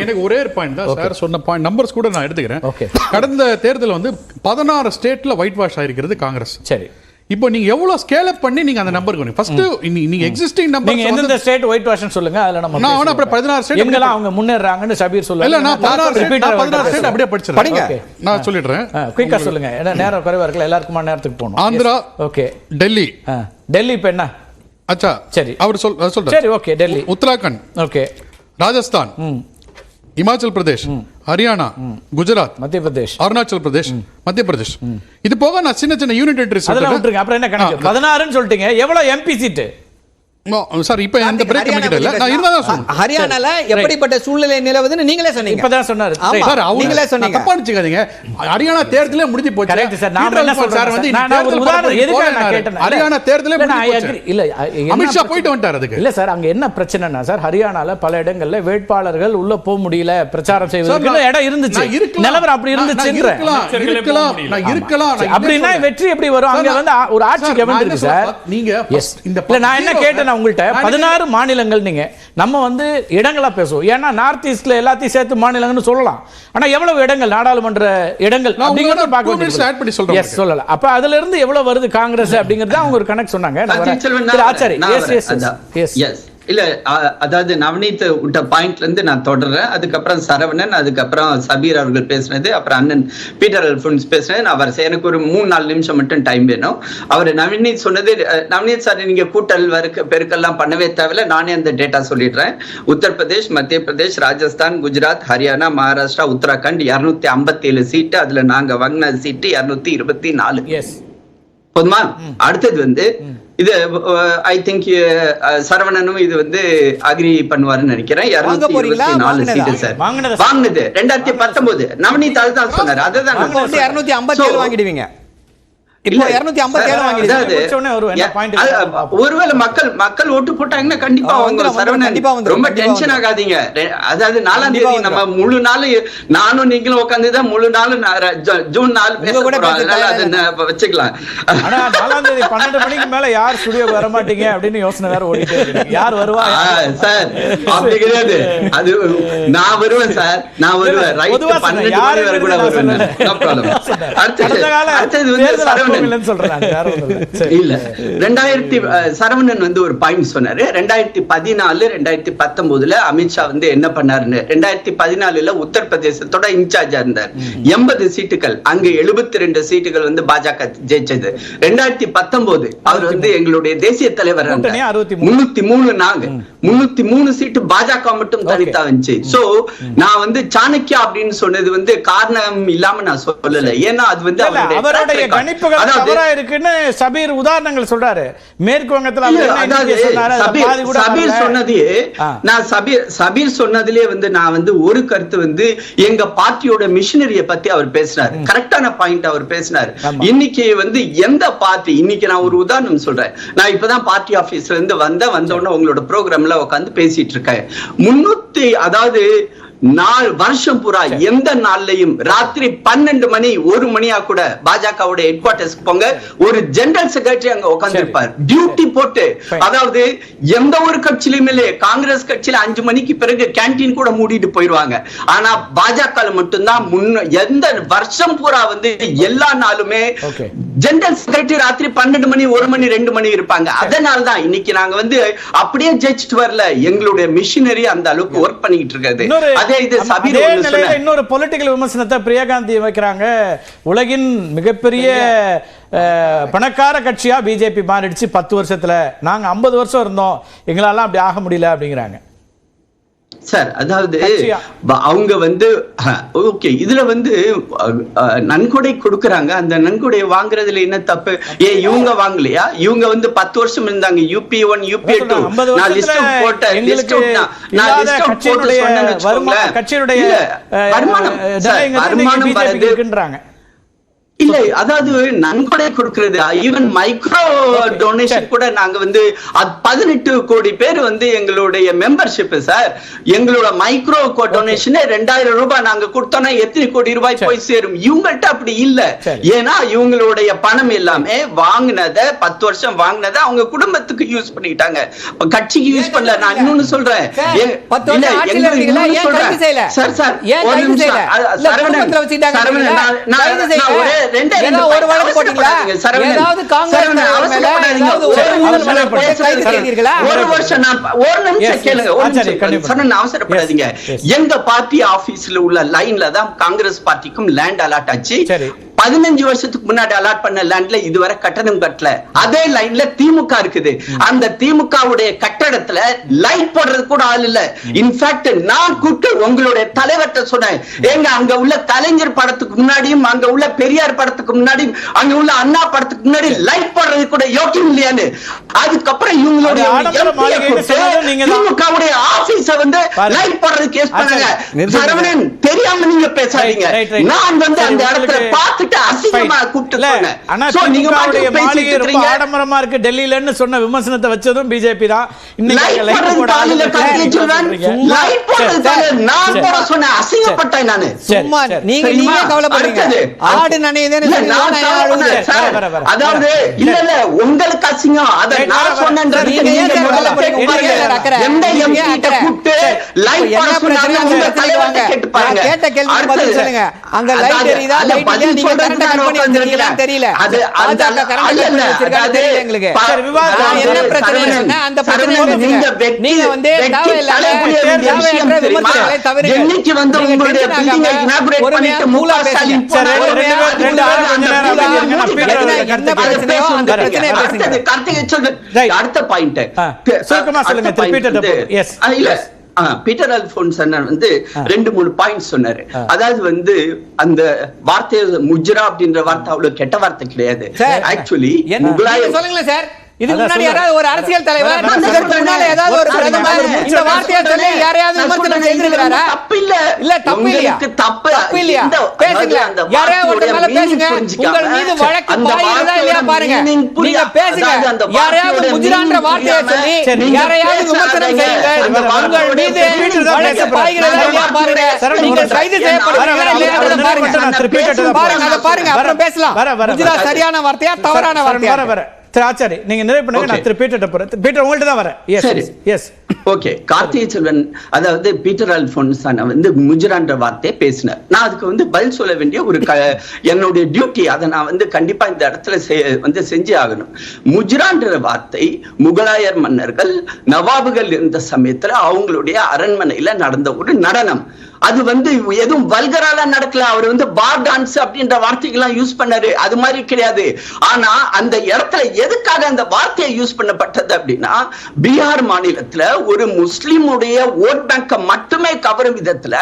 எனக்கு ஒரே பாயிண்ட் தான் சார் சொன்ன பாயிண்ட். நம்பர்ஸ் கூட நான் எடுத்துக்கிறேன். கடந்த தேர்தல் வந்து 16 ஸ்டேட்ல ஒயிட் வாஷ் ஆயிருக்கிறது காங்கிரஸ். சரி, இப்போ நீங்க எவ்வளவு ஸ்கேல் அப் பண்ணி நீங்க அந்த நம்பருக்கு வரீங்க? ஃபர்ஸ்ட் நீங்க எக்ஸிஸ்டிங் நம்பர் நீங்க எந்த ஸ்டேட் ஒயிட் வாஷ்னு சொல்லுங்க. அதுல நம்ம நான் அப்புறம் 16 ஸ்டேட் எங்கலாம் அவங்க முன்னேறாங்கன்னு ஷபீர் சொல்லுங்க. இல்ல நான் 16 ஸ்டேட் அப்படியே படிச்சறேன். படிங்க, நான் சொல்லிடுறேன். குயிக்கா சொல்லுங்க, ஏன்னா நேரம் குறைவா இருக்குல, எல்லாருக்குமா நேரத்துக்கு போணும். ஆந்திரா, ஓகே, டெல்லி. டெல்லி இப்ப என்ன? அச்சா சரி, அவர் சொல்றாரு. சரி, ஓகே, டெல்லி. உத்தராகண்ட், ஓகே, ராஜஸ்தான், இமாச்சல் பிரதேஷ், ஹரியானா, குஜராத், மத்திய பிரதேஷ், அருணாச்சல் பிரதேஷ், மத்திய பிரதேஷ். இது போக நான் சின்ன சின்ன யூனிட் டெரிட்டரிஸ் சொல்றேன். அப்புறம் என்ன கணக்கு? 16ன்னு சொல்லிட்டீங்க. எவ்வளவு எம்பி சீட் சார்? இப்ப இந்த பிரேக் கமிட்டி இல்ல, நான் இருந்தா சொல்றேன். ஹரியானால எப்படிப்பட்ட சூழ்நிலை நிலவுதுன்னு நீங்களே சொன்னீங்க. இப்பதான் சொன்னாரு சார், நீங்களே சொன்னீங்க. தப்பா நினைச்சுக்காதீங்க. ஹரியானா தேர்தலே முடிஞ்சு போச்சு. Correct sir. நான் என்ன சொல்றேன் சார், வந்து நான் ஒரு உதாரணம் எதுக்கு நான் கேட்டேன். ஹரியானா தேர்தலே முடிஞ்சு போச்சு. இல்ல, அமித் ஷா போயிட்டு வந்தார் அதுக்கு. இல்ல சார், அங்க என்ன பிரச்சனைனா சார், ஹரியானால பல இடங்கள்ல வேட்பாளர்கள் உள்ள போக முடியல, பிரச்சாரம் செய்வதற்கு இடம் இருந்துச்சு. நிலவரம் அப்படி இருந்துச்சுன்ற இருக்கலாம். அப்படின்னா வெற்றி எப்படி வரும்? அங்க வந்து ஒரு ஆட்சி கவர்ந்து சார். நீங்க இந்த நான் என்ன கேட்டேன் உங்கள்ட்ட, 16 மாநிலங்கள். நீங்க நம்ம வந்து இடங்களா பேசுவோம். ஏன்னா நார்த் ஈஸ்ட்ல எல்லாத்தையும் சேர்த்து மாநிலங்கள்னு சொல்லலாம். ஆனா எவ்வளவு இடங்கள், நாடாளுமன்ற இடங்கள் அப்படிங்கறத பார்க்க சொல்லல. அப்ப அதுல இருந்து எவ்வளவு வருது காங்கிரஸ் அப்படிங்கறத அவங்க ஒரு கணக்கு சொன்னாங்க. ஆச்சாரி, இல்ல, அதாவது நவநீத் விட்ட பாயிண்ட்ல இருந்து நான் தொடர்றேன். அதுக்கப்புறம் சரவணன், அதுக்கப்புறம் சபீர் அவர்கள் பேசுனது, அப்புறம் அண்ணன் பீட்டர் அல்போன்ஸ் பேசுனது. நான் எனக்கு ஒரு 3-4 நிமிஷம் மட்டும் டைம் வேணும். அவர் நவநீத் சொன்னது, நவநீத் சார் நீங்க கூட்டல் பெருக்கெல்லாம் பண்ணவே தேவையில்ல, நானே அந்த டேட்டா சொல்லிடுறேன். உத்தரப்பிரதேஷ், மத்திய பிரதேஷ், ராஜஸ்தான், குஜராத், ஹரியானா, மகாராஷ்டிரா, உத்தராகண்ட் 257 சீட்டு. அதுல நாங்க வாங்கின சீட்டு 224. போதுமா? அடுத்தது வந்து இது ஐ திங்க் சரவணனும் இது வந்து அக்ரி பண்ணுவாருன்னு நினைக்கிறேன். 224 சீட்டு சார் வாங்கினது 2019. நவநீத் அதுதான் சொன்னாரு. அதுதான் 257 வாங்கிடுவீங்க. ஒருவேளை மக்கள் ஓட்டு போட்டாங்கன்னா கண்டிப்பா ரொம்ப டென்ஷன் ஆகாதீங்க. அதாவது 4ஆம் தேதி நம்ம முழு நாள் நானும் நீங்களும் உட்காந்துதான் முழு நாள் ஜூன் 4 வச்சுக்கலாம். 4ஆம் தேதி 12 மணிக்கு மேல யார் ஸ்டுடியோ வர மாட்டீங்க அப்படின்னு யோசனை வேற ஓடிட்டே இருக்கு. யார் வருவா சார்? அப்படி கிடையாது. அது நான் வருவேன் சார், நான் வருவேன். ரைட் 12 மணி வரை கூட வருவேன். No problem. அடுத்தது வந்து சரவணன் சரவணன் வந்து ஒரு பாயிண்ட் சொன்னாரு. 2014 2019 அமித்ஷா வந்து என்ன பண்ணாருன்னு. 2014 உத்தரப்பிரதேசத்தோட இன்சார்ஜா இருந்தார். 80 சீட்டுகள், அங்க 72 சீட்டுகள் வந்து பாஜக ஜெயிச்சது. 2019 அவர் வந்து எங்களுடைய தேசிய தலைவர் 303, நாங்க 303 சீட்டு பாஜக மட்டும் தனித்தா வந்துச்சு. சோ நான் வந்து சாணக்கியா அப்படின்னு சொன்னது வந்து காரணம் இல்லாம நான் சொல்லல. ஏன்னா அது வந்து அவருடைய கணிப்புகள் தவறா இருக்குன்னு சபீர் உதாரணங்கள் சொல்றாரு. மேற்கு வங்கத்துல சபீர் சொன்னதிலே வந்து நான் வந்து ஒரு கருத்து வந்து எங்க பார்ட்டியோட மிஷனரிய பத்தி அவர் பேசினார். கரெக்டான பாயிண்ட் அவர் பேசினார். இன்னைக்கு வந்து எந்த பார்ட்டி, இன்னைக்கு நான் ஒரு உதாரணம் சொல்றேன். நான் இப்பதான் பார்ட்டி ஆபீஸ்ல இருந்து வந்தோடனே உங்களோட ப்ரோக்ராம்ல உட்காந்து பேசிட்டு இருக்கேன். 300, அதாவது வருஷம் பூரா எந்த நாள்லயும் ராத்திரி 12 மணி 1 மணியா கூட பாஜகவோட ஹெட் குவார்டர்ஸ் போங்க, ஒரு ஜெனரல் செக்ரட்டரி அங்க உட்கார்ந்து இருப்பார் டியூட்டி போட்டு. அதாவது எந்த ஒரு கட்சியிலுமே இல்ல, காங்கிரஸ் கட்சியில 5 மணிக்கு பிறகு கேண்டீன் கூட மூடிட்டு போயிடுவாங்க. ஆனா பாஜக மட்டும்தான் எந்த வருஷம் பூரா வந்து எல்லா நாளுமே ஜெனரல் செக்ரட்டரி ராத்திரி 12 மணி 1 மணி 2 மணி இருப்பாங்க. அதனால்தான் இன்னைக்கு நாங்க வந்து அப்படியே ஜெயிச்சுட்டு வரல, எங்களுடைய மிஷினரி அந்த அளவுக்கு ஒர்க் பண்ணிட்டு இருக்காது. இன்னொரு பொலிட்டிக்கல் விமர்சனத்தை பிரியகாந்தி வைக்கிறாங்க. உலகின் மிகப்பெரிய பணக்கார கட்சியா பிஜேபி மாறிடுச்சு 10 வருஷத்துல. நாங்க 50 வருஷம் இருந்தோம், எங்களால அப்படி ஆக முடியல அப்படிங்கிறாங்க சார். அதாவது அவங்க வந்து ஓகே, இதுல வந்து நன்கொடை கொடுக்கறாங்க. அந்த நன்கொடை வாங்குறதுல என்ன தப்பு? இவங்க வாங்கலையா? இவங்க வந்து 10 வருஷம் இருந்தாங்க. UP 1 UP 2 நான் லிஸ்ட் போட்ட லிஸ்ட் போட்டு சொன்னேன்னு கட்சியுடைய வருமானம் வருதுன்றாங்க. இல்ல அதாவது நன்கொடை கொடுக்கிறது ஈவன் மைக்ரோ டொனேஷன் கூட நாங்க வந்து 18 கோடி பேர் வந்து எங்களுடைய மெம்பர்ஷிப் சார். எங்களோட மைக்ரோ டொனேஷன் 2000 ரூபாய் நாங்க கொடுத்தோம்னா எத்தனை கோடி ரூபாய் போய் சேரும். இவங்கள்ட்ட அப்படி இல்ல. ஏன்னா இவங்களுடைய பணம் எல்லாமே வாங்கினத 10 வருஷம் வாங்கினத அவங்க குடும்பத்துக்கு யூஸ் பண்ணிட்டாங்க, கட்சிக்கு யூஸ் பண்ணல. நான் இன்னொன்னு சொல்றேன் சார் சார் ஒரு வருஷம் அவசரப்படாதீங்க. எங்க பார்ட்டி ஆபீஸ்ல உள்ள லைன்ல தான் காங்கிரஸ் பார்ட்டிக்கும் லேண்ட் அலாட் ஆச்சு. 15 வருஷத்துக்கு முன்னாடி அலாட் பண்ண லேண்ட்ல இதுவரை கட்டணம் கட்டல. அதே லைன்ல திமுக இருக்குது. அந்த திமுகவுடைய கட்டடத்துல லைட் போடுறது கூட ஆள் இல்ல. இன்ஃபேக்ட் நான் கூப்பிட்டு உங்களுடைய தலைவர்கிட்ட சொன்னேன், எங்க அங்க உள்ள கலைஞர் படத்துக்கு முன்னாடியும் அங்க உள்ள பெரியார் படத்துக்கு முன்னாடியும் அங்க உள்ள அண்ணா படத்துக்கு முன்னாடி லைட் போடுறது கூட யோக்கியம் இல்லையான்னு. அதுக்கப்புறம் இவங்களுடைய திமுகவுடைய ஆபீஸ வந்து லைட் போடுறது கேஸ் பண்ணாங்க. சரவணன் தெரியாம நீங்க பேசாதீங்க. நான் வந்து அந்த இடத்துல பார்த்து விமர்சனத்தை வச்சதும் பிஜேபி தான். அதாவது இல்ல உங்களுக்கு அசிங்கம் அதை நான் சொன்னேன். தெரியல. அடுத்த பாயிண்ட் பீட்டர் அல்போன்ஸ் வந்து 2-3 பாயிண்ட் சொன்னாரு. அதாவது வந்து அந்த வார்த்தை முஜ்ரா அப்படின்ற வார்த்தை அவ்வளவு கெட்ட வார்த்தை கிடையாது. ஆக்சுவலி சொல்லுங்க சார், இதுக்கு முன்னாடி யாராவது ஒரு அரசியல் தலைவர் ஏதாவது ஒரு பிரதமர் இந்த வார்த்தையை சொல்லி யாரையாவது விமர்சனம் செய்திருக்கிறாரா? தப்பு இல்ல. இல்ல தப்பு இல்லையா? தப்பு இல்லையா? பேசுங்க, யாரையாவது ஒரு மேல பேசுங்க. உங்கள் மீது வழக்கு பாயுறதா இல்லையா பாருங்க. நீங்க பேசுங்க. யாரையாவது முஜ்ரான்ற வார்த்தையை சொல்லி யாரையாவது விமர்சனம் செய்யுங்க. உங்கள் மீது வழக்கு பாயுறதா இல்லையா பாருங்க. நீங்க கைது செய்யப்படுறீங்களா இல்லையான்றத பாருங்க. பாருங்க, அதை பாருங்க, அப்புறம் பேசலாம். முஜ்ரா சரியான வார்த்தையா தவறான வார்த்தையா? ஆச்சாரி நீங்க நிறைவு பண்ணுங்க. நான் திரு பீட்டர் போறேன். பீட்டர் உங்கள்ட்ட தான் வரேன். S okay. கார்த்திகை செல்வன் அதாவது பீட்டர் அல்போன்ஸ் வந்து முஜ்ரான்ற வார்த்தையை பேசினார். நான் அதுக்கு வந்து பதில் சொல்ல வேண்டிய ஒரு என்னுடைய டியூட்டி. அதை நான் வந்து கண்டிப்பா இந்த இடத்துல வந்து செஞ்சே ஆகணும். முஜ்ரான்ற வார்த்தை முகலாயர் மன்னர்கள் நவாபுகள் இருந்த சமயத்துல அவங்களுடைய அரண்மனையில நடந்த ஒரு நடனம். அது வந்து எதுவும் வல்கரால நடக்கல. அவர் வந்து பார் டான்ஸ் அப்படின்ற வார்த்தைகள்லாம் யூஸ் பண்ணாரு. அது மாதிரி கிடையாது. ஆனா அந்த இடத்துல எதுக்காக அந்த வார்த்தையை யூஸ் பண்ணப்பட்டது அப்படின்னா, பீகார் மாநிலத்துல ஒரு முஸ்லிமுடைய ஓட் பேங்கை மட்டுமே கவரும் விதத்துல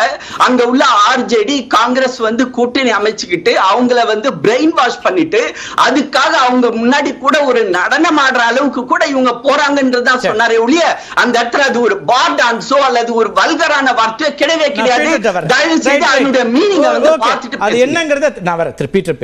அங்க உள்ள ஆர்ஜேடி காங்கிரஸ் வந்து கூட்டணி அமைச்சுக்கிட்டு அவங்கள வந்து பிரெயின் வாஷ் பண்ணிட்டு அதுக்காக அவங்க முன்னாடி கூட ஒரு நடனம் ஆடுற அளவுக்கு கூட இவங்க போறாங்கன்றதான் சொன்னாரே ஒழிய அந்த இடத்துல அது ஒரு பார் டான்ஸோ அல்லது ஒரு வல்கரான வார்த்தையோ கிடையவே கிடையாது. அது என்னங்கறத நான் வர திருப்பி